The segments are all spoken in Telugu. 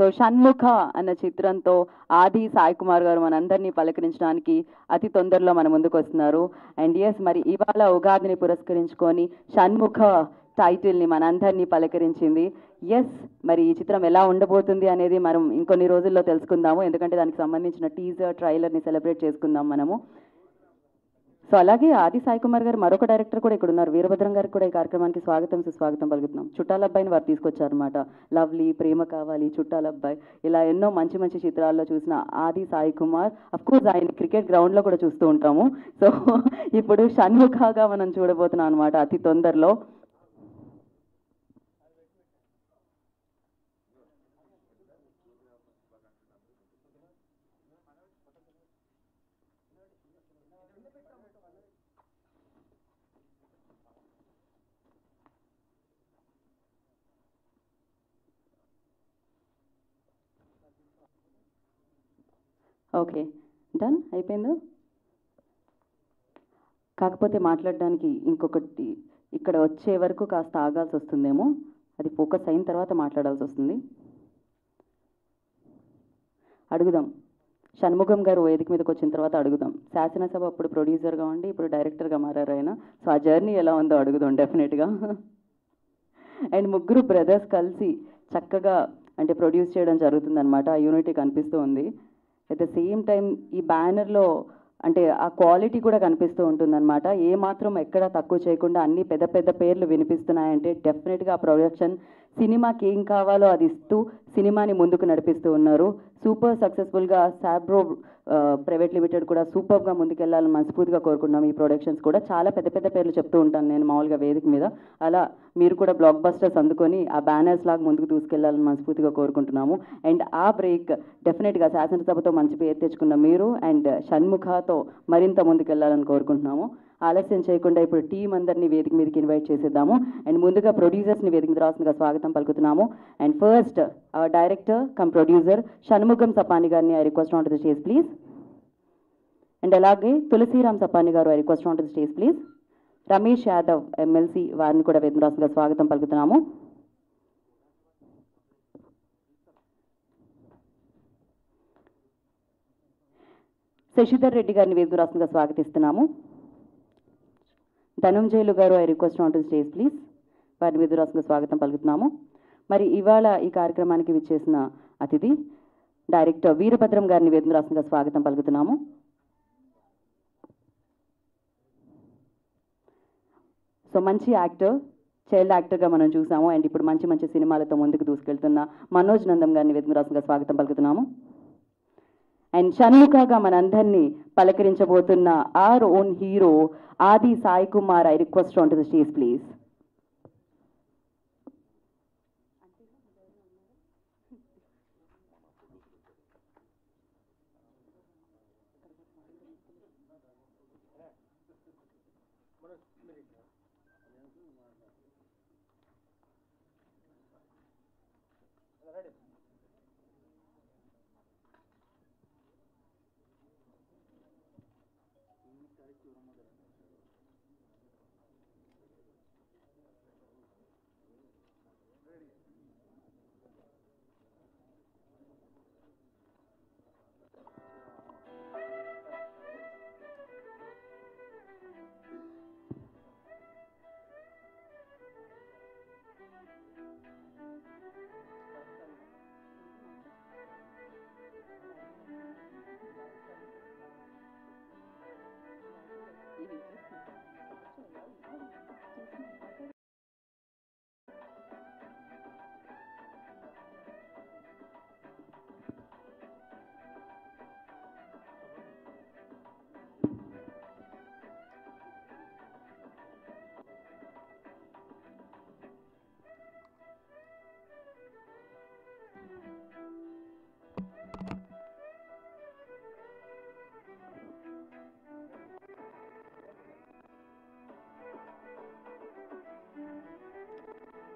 సో షణ్ముఖ అన్న చిత్రంతో ఆది సాయి కుమార్ గారు మనందరినీ పలకరించడానికి అతి తొందరలో మన ముందుకు వస్తున్నారు. అండ్ ఎస్, మరి ఇవాళ ఉగాదిని పురస్కరించుకొని షణ్ముఖ టైటిల్ని మనందరినీ పలకరించింది. ఎస్, మరి ఈ చిత్రం ఎలా ఉండబోతుంది అనేది మనం ఇంకొన్ని రోజుల్లో తెలుసుకుందాము, ఎందుకంటే దానికి సంబంధించిన టీజర్ ట్రైలర్ని సెలబ్రేట్ చేసుకుందాం మనము. సో అలాగే ఆది సాయి కుమార్ గారు మరొక డైరెక్టర్ కూడా ఇక్కడ ఉన్నారు, వీరభద్రం గారికి కూడా ఈ కార్యక్రమానికి స్వాగతం సుస్వాగతం పలుకుతున్నాం. చుట్టాల అబ్బాయిని వారు తీసుకొచ్చారనమాట. లవ్లీ, ప్రేమ కావాలి, చుట్టాల అబ్బాయి, ఇలా ఎన్నో మంచి మంచి చిత్రాల్లో చూసిన ఆది సాయి కుమార్, అఫ్ కోర్స్ ఆయన క్రికెట్ గ్రౌండ్లో కూడా చూస్తూ ఉంటాము. సో ఇప్పుడు షణ్ముఖగా మనం చూడబోతున్నాం అనమాట అతి తొందరలో. ఓకే, డన్ అయిపోయిందా? కాకపోతే మాట్లాడడానికి ఇంకొకటి, ఇక్కడ వచ్చే వరకు కాస్త ఆగాల్సి వస్తుందేమో, అది ఫోకస్ అయిన తర్వాత మాట్లాడాల్సి వస్తుంది. అడుగుదాం, షణ్ముఖం గారు వేదిక మీదకి వచ్చిన తర్వాత అడుగుదాం. శాసనసభ అప్పుడు ప్రొడ్యూసర్గా ఉండి ఇప్పుడు డైరెక్టర్గా మారారు ఆయన. సో ఆ జర్నీ ఎలా ఉందో అడుగుదాం డెఫినెట్గా. అండ్ ముగ్గురు బ్రదర్స్ కలిసి చక్కగా అంటే ప్రొడ్యూస్ చేయడం జరుగుతుందన్నమాట. ఆ యూనిటీ కనిపిస్తూ ఉంది. అట్ ద సేమ్ టైం ఈ బ్యానర్లో అంటే ఆ క్వాలిటీ కూడా కనిపిస్తూ ఉంటుందన్నమాట. ఏ మాత్రం ఎక్కడ తక్కువ చేయకుండా అన్ని పెద్ద పెద్ద పేర్లు వినిపిస్తున్నాయంటే డెఫినెట్గా ఆ ప్రొడక్షన్ సినిమాకి ఏం కావాలో అది ఇస్తూ సినిమాని ముందుకు నడిపిస్తూ ఉన్నారు. సూపర్ సక్సెస్ఫుల్గా సాబ్రో ప్రైవేట్ లిమిటెడ్ కూడా సూపర్గా ముందుకెళ్లాలని మనస్ఫూర్తిగా కోరుకుంటున్నాం. ఈ ప్రొడక్షన్స్ కూడా చాలా పెద్ద పెద్ద పేర్లు చెప్తూ ఉంటాను నేను మామూలుగా వేదిక మీద. అలా మీరు కూడా బ్లాక్ బస్టర్స్ అందుకొని ఆ బ్యానర్స్ లాగా ముందుకు తీసుకెళ్లాలని మనస్ఫూర్తిగా కోరుకుంటున్నాము. అండ్ ఆ బ్రేక్ డెఫినెట్గా శాసనసభతో మంచి పేరు తెచ్చుకున్న మీరు అండ్ షణ్ముఖతో మరింత ముందుకెళ్లాలని కోరుకుంటున్నాము. ఆలస్యం చేయకుండా ఇప్పుడు టీం అందరినీ వేదిక మీదకి ఇన్వైట్ చేసేద్దాము. అండ్ ముందుగా ప్రొడ్యూసర్స్ని వేదిక మీద రాస్తుందిగా స్వాగతం పలుకుతున్నాము. And first director cum producer Shanmukham Sapani గారిని I request on to the stage please. And అలాగే Tulasiram Sapani garu I request on to the stage please. Ramesh Yadav MLC వారిని కూడా వేదిక రాస్తుందిగా స్వాగతం పలుకుతున్నాము. శశిధర్ రెడ్డి గారిని వేదిక రాస్తుందిగా స్వాగతిస్తున్నాము. ధనంజయులు గారు I request on to stage please. వారిని వేదిక రాస్తుందిగా స్వాగతం పలుకుతున్నాము. మరి ఇవాళ ఈ కార్యక్రమానికి విచ్చేసిన అతిథి డైరెక్టర్ వీరభద్రం గారిని వేదిక రాస్తుందిగా స్వాగతం పలుకుతున్నాము. సో మంచి యాక్టర్, చైల్డ్ యాక్టర్గా మనం చూసాము. అండ్ ఇప్పుడు మంచి మంచి సినిమాలతో ముందుకు దూసుకెళ్తున్న మనోజ్ నందం గారిని వేదిక రాస్తుందిగా స్వాగతం పలుకుతున్నాము. అండ్ షణ్ముఖగా మనందరినీ పలకరించబోతున్న are own hero Aadi Sai Kumar I request on to the stage please.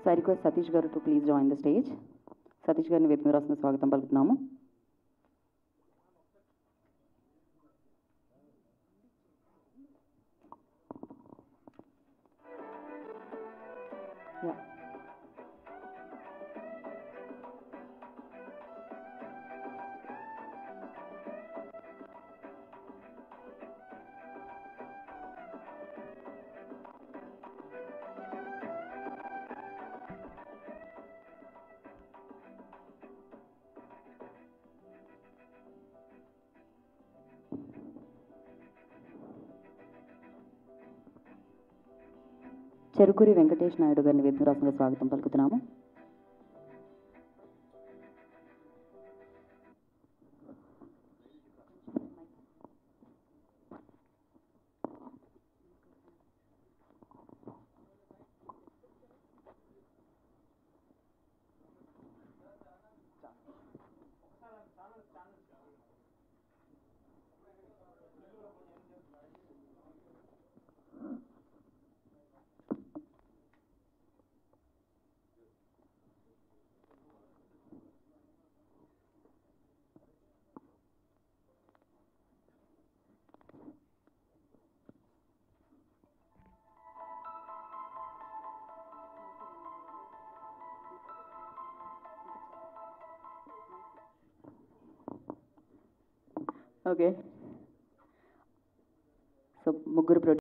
So I request Satish garu to please join the stage. Satish గారిని వేదిక మీద రాసిన స్వాగతం పలుకుతున్నాము. చెరుకూరి వెంకటేష్ నాయుడు గారిని వేదికరాసంగా స్వాగతం పలుకుతున్నాము. ఓకే, సో ముగ్గురు